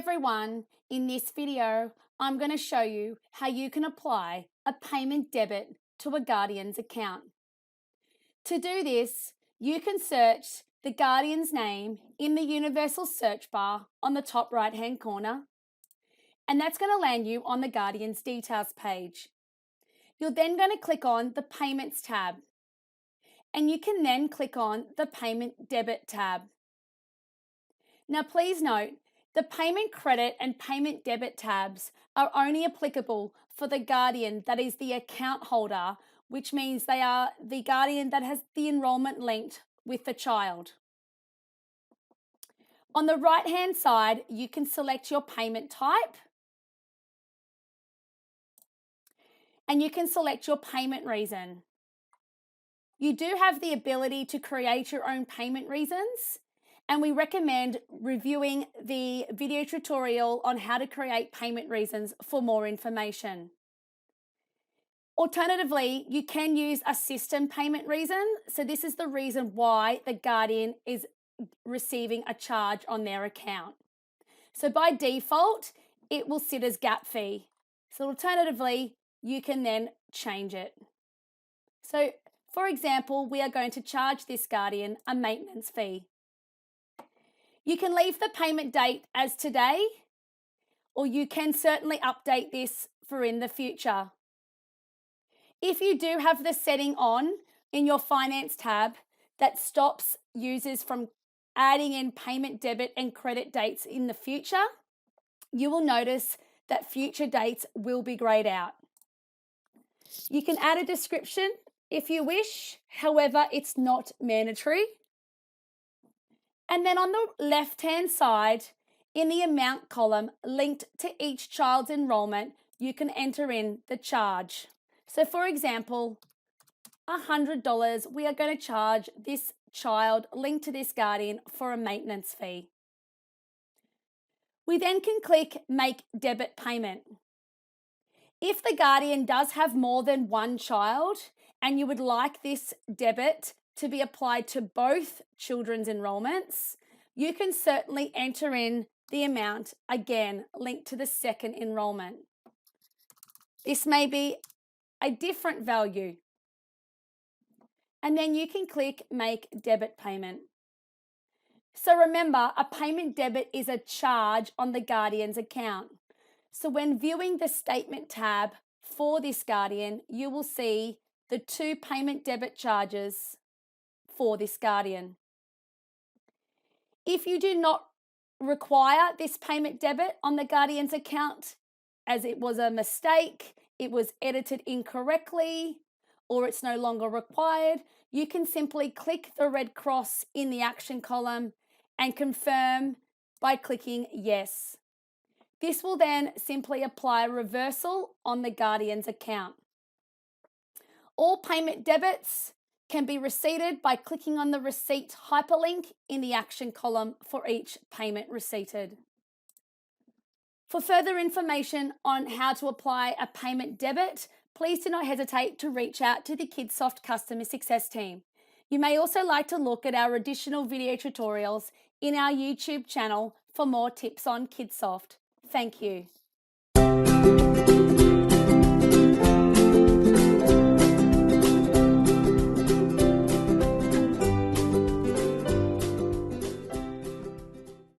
everyone, in this video I'm going to show you how you can apply a payment debit to a guardian's account. To do this, you can search the guardian's name in the universal search bar on the top right hand corner, and that's going to land you on the guardian's details page. You're then going to click on the payments tab, and you can then click on the payment debit tab. Now please note, the payment credit and payment debit tabs are only applicable for the guardian that is the account holder, which means they are the guardian that has the enrolment linked with the child. On the right hand side, you can select your payment type, and you can select your payment reason. You do have the ability to create your own payment reasons, and we recommend reviewing the video tutorial on how to create payment reasons for more information. Alternatively, you can use a system payment reason. So this is the reason why the guardian is receiving a charge on their account. So by default, it will sit as gap fee. So alternatively, you can then change it. So for example, we are going to charge this guardian a maintenance fee. You can leave the payment date as today, or you can certainly update this for in the future. If you do have the setting on in your finance tab that stops users from adding in payment debit and credit dates in the future, you will notice that future dates will be grayed out. You can add a description if you wish, however, it's not mandatory. And then on the left-hand side, in the amount column linked to each child's enrolment, you can enter in the charge. So for example, $100, we are going to charge this child linked to this guardian for a maintenance fee. We then can click Make Debit Payment. If the guardian does have more than one child and you would like this debit to be applied to both children's enrolments, you can certainly enter in the amount again linked to the second enrolment. This may be a different value, and then you can click Make Debit Payment. So remember, a payment debit is a charge on the guardian's account. So when viewing the statement tab for this guardian, you will see the two payment debit charges for this guardian. If you do not require this payment debit on the guardian's account, as it was a mistake, it was edited incorrectly, or it's no longer required, you can simply click the red cross in the action column and confirm by clicking yes. This will then simply apply a reversal on the guardian's account. All payment debits can be receipted by clicking on the receipt hyperlink in the action column for each payment receipted. For further information on how to apply a payment debit, please do not hesitate to reach out to the Kidsoft Customer Success team. You may also like to look at our additional video tutorials in our YouTube channel for more tips on Kidsoft. Thank you.